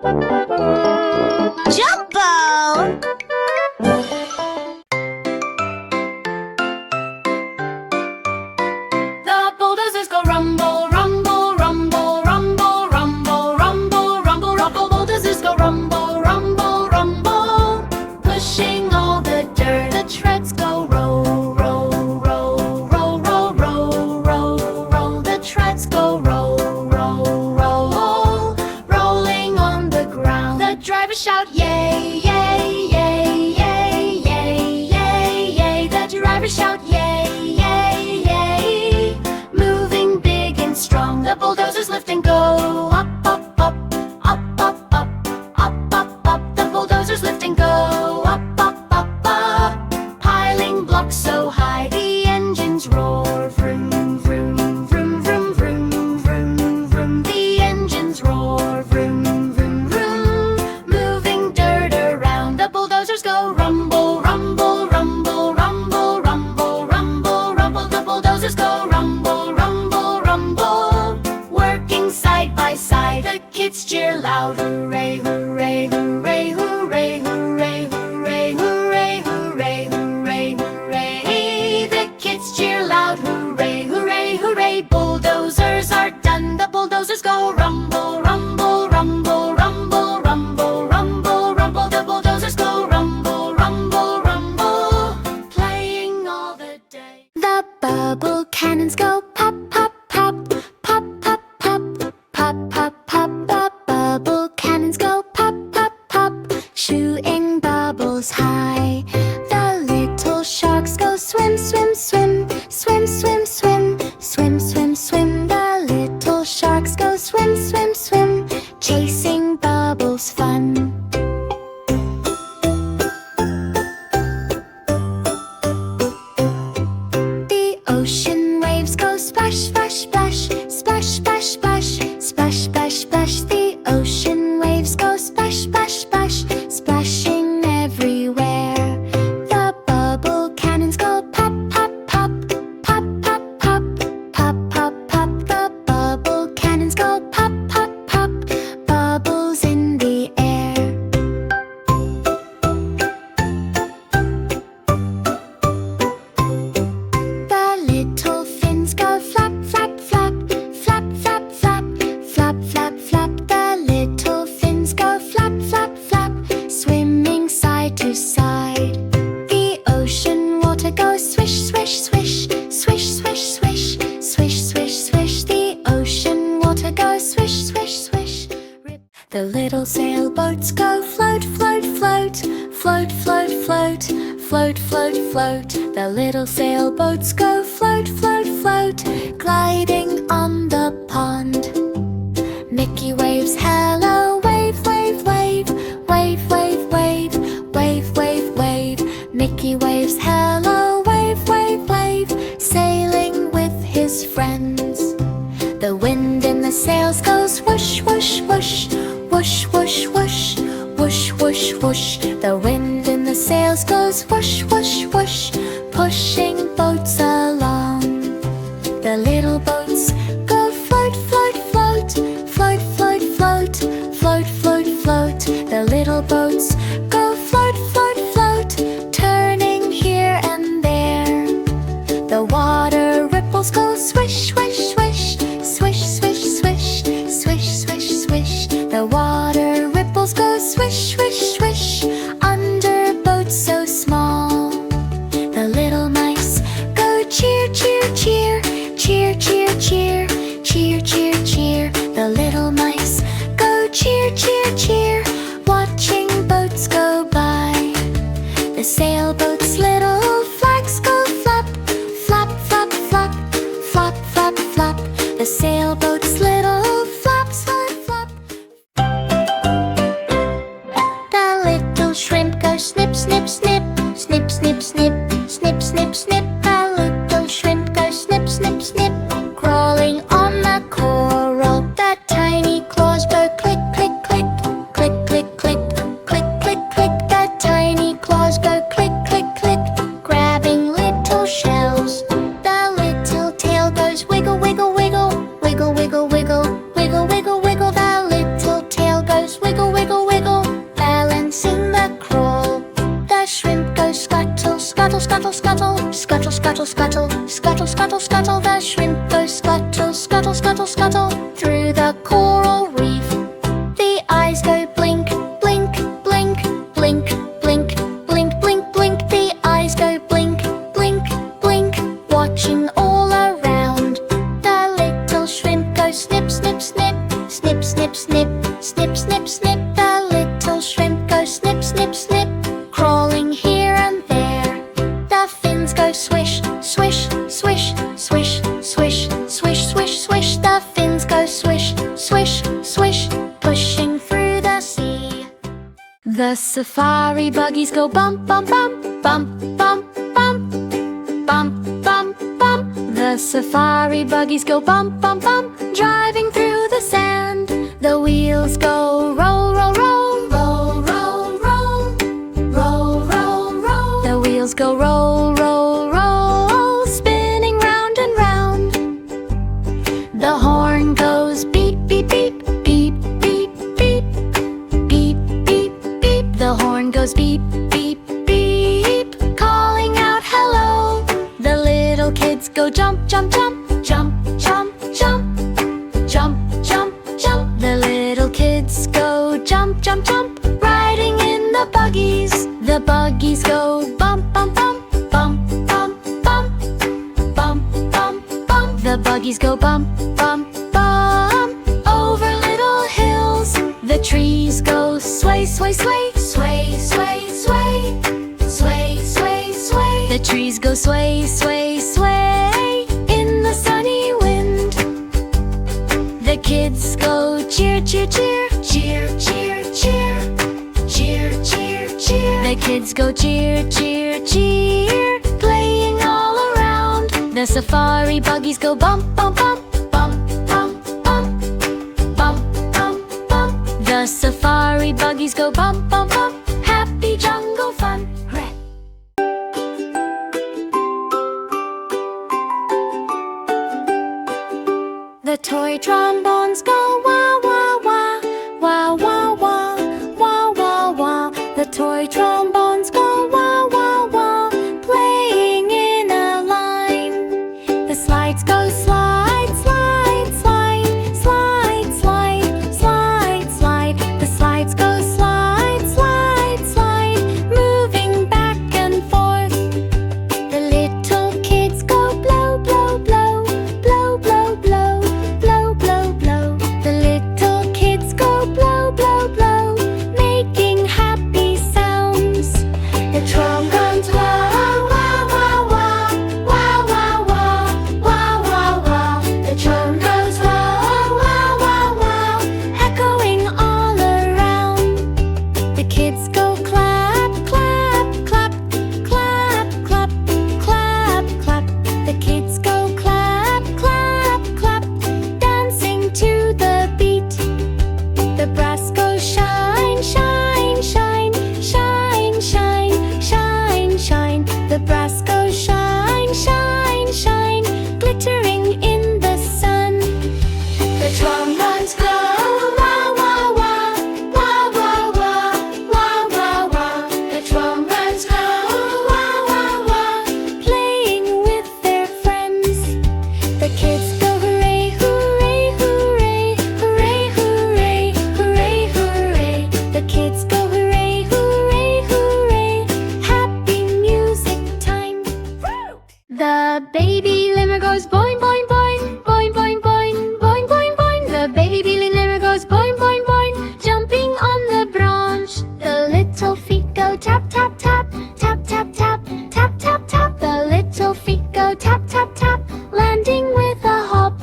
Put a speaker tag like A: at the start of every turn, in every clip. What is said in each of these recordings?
A: Jumbo!
B: The bulldozers go rumble, rumble, rumble, rumble, rumble, rumble, rumble, rumble. Bulldozers go rumble, rumble, rumble, pushing all the dirt. The treads go roll, roll, roll, roll, roll, roll, roll, roll. The treads go roll, roll, roll, rolling on the ground. The drivers shout yay, yay, yay, yay, yay, yay, yay. The drivers shout yay, yay, yay, moving big and strong. The bulldozers lift and go up, up, up, up, up, up, up, up, up. The bulldozers lift and go up, up, up, up, piling blocks so high the engines roar. Vroom, vroom, vroom, vroom, vroom, vroom, vroom. The engines roar. Vroom, vroom, vroom, moving dirt around. The bulldozers go rumble, rumble, rumble, rumble, rumble, rumble, rumble. The bulldozers go rumble, rumble, rumble, working side by side. The kids cheer loud, hooray, hooray, hooray, hooray, hooray, hooray, hooray, hooray, hooray, hooray. The kids cheer loud, hooray, hooray, hooray. Bulldozers are done. The bulldozers go rumble, rumble, rumble, rumble, rumble, rumble, rumble. The bulldozers go rumble, rumble, rumble, playing all the day.
C: The bubble cannons go pop, pop, pop, pop, pop, pop, pop, pop, pop. The bubble cannons go pop, pop, pop, shooting bubbles high. The little sharks go swim, swim, swim, swim, swim, swim, swim, swim, swim. The little sharks go swim, swim, swim, chasing bubbles fun. The ocean waves go splash, splash, splash, splash, splash, splash, splash, splash, splash. The ocean waves go splash, splash, splash, splashing everywhere. The bubble cannons go pop, pop, pop, pop, pop, pop, pop, pop, pop. The bubble cannons go pop, pop, pop, bubbles in the air. The little fins go flap, flap, flap, flap, flap, flap, flap, flap, flap. The little fins go flap, flap, flap, swimming side to side. The ocean water goes swish, swish, swish, swish, swish, swish, swish, swish, swish. The ocean water goes swish, swish, swish. The little sailboats go float, float, float, float, float, float, float, float, float. The little sailboats go float, float, float, gliding on the pond. Mickey waves hello, wave, wave, wave, wave, wave, wave, wave, wave, wave. Mickey waves hello, wave, wave, wave, sailing with his friends. The wind in the sails goes whoosh, whoosh, whoosh, whoosh, whoosh, whoosh, whoosh, whoosh, whoosh. The wind in the sails goes whoosh, whoosh, whoosh, pushing boats along. The little boats go float, float, float, float, float, float, float, float, float. The little boats go float, float, float, turning here and there. The water ripples go swish, swish, swish, swish, swish, swish, swish, swish, swish. The water ripples go swish, swish, swish, under boats so small. The little mice go cheer, cheer, cheer, cheer, cheer, cheer, cheer, cheer, cheer. The little mice go cheer, cheer, cheer, watching boats go by. The sailboat's little flags go flap, flap, flap, flap, flap, flap, flap. The sailboat's little flaps, flap, flap. The little shrimp goes snip, snip, snip, snip, snip, snip, snip, snip, snip. The little shrimp goes snip, snip, snip, crawling on the coral. The tiny claws go click, click, click, Snip, snip, snip, the little shrimp go snip, snip, snip, crawling here and there. The fins go swish, swish, swish, swish, swish, swish, swish, swish. The fins go swish, swish, swish, pushing through the sea. The safari buggies go bump, bump, bump, bump, bump, bump, bump, bump, bump. The safari buggies go bump, bump, bump, driving through the sand. The wheels go roll, roll, roll, roll, roll, roll, roll, roll, roll. The wheels go roll, roll, roll, spinning round and round. The horn goes beep, beep, beep, beep, beep, beep, beep, beep, beep. The horn goes beep, beep, beep, calling out hello. The little kids go jump, jump, jump, jump, jump, jump, jump, jump, jump. The little kids go jump, jump, jump, riding in the buggies. The buggies go bump, bump, bump, bump, bump, bump, bump, bump, bump. The buggies go bump, bump, bump, over little hills. The trees go sway, sway, sway, sway, sway, sway, sway, sway, sway. The trees go sway, sway, sway, in the sunny wind. The kids go cheer, cheer, cheer, cheer, cheer, cheer, cheer, cheer, cheer. The kids go cheer, cheer, cheer, playing all around. The safari buggies go bump, bump, bump, bump, bump, bump, bump, bump, bump. The safari buggies go bump, bump, bump, happy jungle fun. Hooray! The toy trombones go wah, wah, wah, wah, wah, wah, wah, wah, wah. The toy trombones go wah, wah, wah, playing in a line. The slides go slide, slide, slide, slide, slide, slide, slide. The slides go slide, slide, slide, moving back and forth. The little kids go blow, blow, blow, blow, blow, blow, blow, blow, blow. The little kids go blow, blow, blow, making happy sounds. The trombones wah, wah, wah, wah, wah, wah, wah, wah, wah, wah. The trombones wah, wah, wah, wah, echoing all around. The kids go clap, clap, clap, clap, clap, clap, clap. The kids go clap, clap, clap, dancing to the beat. The brass goes shine, shine, shine, shine, shine, shine, shine. The brass goes shine, shine, shine, glittering in the sun. The trombones go wah, wah, wah, wah, wah, wah, wah, wah, wah. The trombones go wah, wah, wah, playing with their friends. The kids go hooray, hooray, hooray, hooray, hooray, hooray, hooray. The kids go hooray, hooray, hooray, happy music time. The baby lemur goes boing, boing, boing, boing, boing, boing, boing, boing, boing. The baby lemur goes boing, boing, boing, jumping on the branch. The little feet go tap, tap, tap, tap, tap, tap, tap, tap, tap. The little feet go tap, tap, tap, landing with a hop.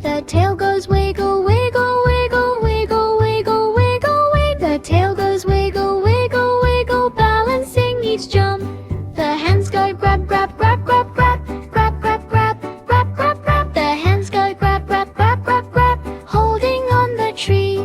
C: The tail goes wiggle, wiggle, wiggle, wiggle, wiggle, wiggle, wiggle. The tail goes wiggle, wiggle, wiggle, balancing each jump. The hands go grab, grab, grab, grab, grab, grab, grab, grab, grab, grab, grab. The hands go grab, grab, grab, grab, grab, holding on the tree.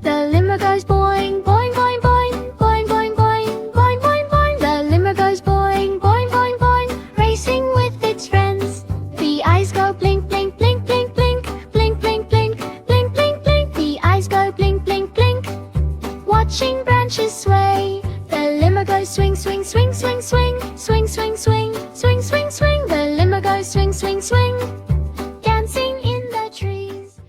C: The lemur goes boing, boing, boing, boing, boing, boing, boing, boing, boing, boing. The lemur goes boing, boing, boing, boing, racing with its friends. The eyes go blink, blink, blink, blink, blink, blink, blink, blink, blink, blink, blink. The eyes go blink, blink, blink, watching branches sway. The lemur goes swing, swing, swing, swing, swing, swing, swing, swing, swing, swing, swing. The lemur goes swing, swing, swing, dancing in the trees.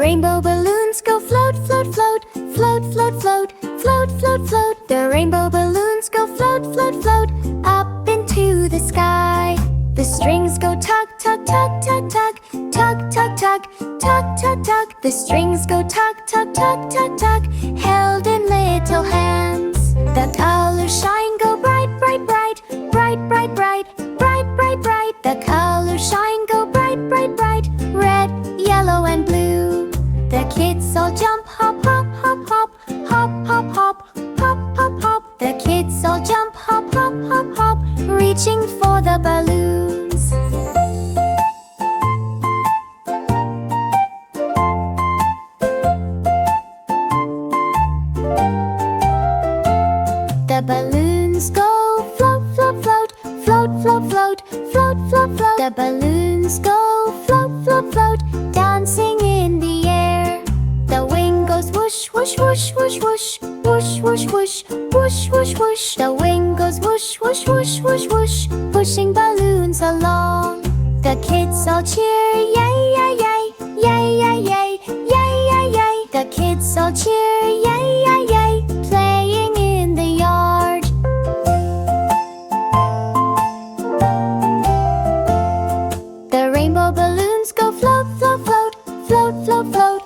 C: rainbow balloons go float, float, float, float, float, float, float, float, float. The rainbow balloons go float, float, float, up into the sky. The strings go tug, tug, tug, tug, tug, tug, tug, tug, tug, tug, tug. The strings go tug, tug, tug, tug, tug, held in little hands. The colors shine, go bright, bright, bright, bright, bright, bright, bright, bright, bright. The colors shine, go bright, bright, bright, red, yellow, and blue. The kids all jump, hop, hop, hop, hop, hop, hop, hop, hop, hop, hop. The kids all jump, hop, hop, hop, hop, reaching for the balloons. The balloons go float, float, float, float, float, float, float, float, float. The balloons go float, float, float, dancing in the air. The wing goes whoosh, whoosh, whoosh, whoosh, whoosh, whoosh, whoosh, whoosh, whoosh, whoosh, whoosh. The wing goes whoosh, whoosh, whoosh, whoosh, whoosh, pushing balloons along. The kids all cheer, yay, yay, yay, yay, yay, yay, yay, yay, yay. The kids all cheer, yay, yay, yay, playing in the yard. The rainbow balloons go float, float, float, float, float, float,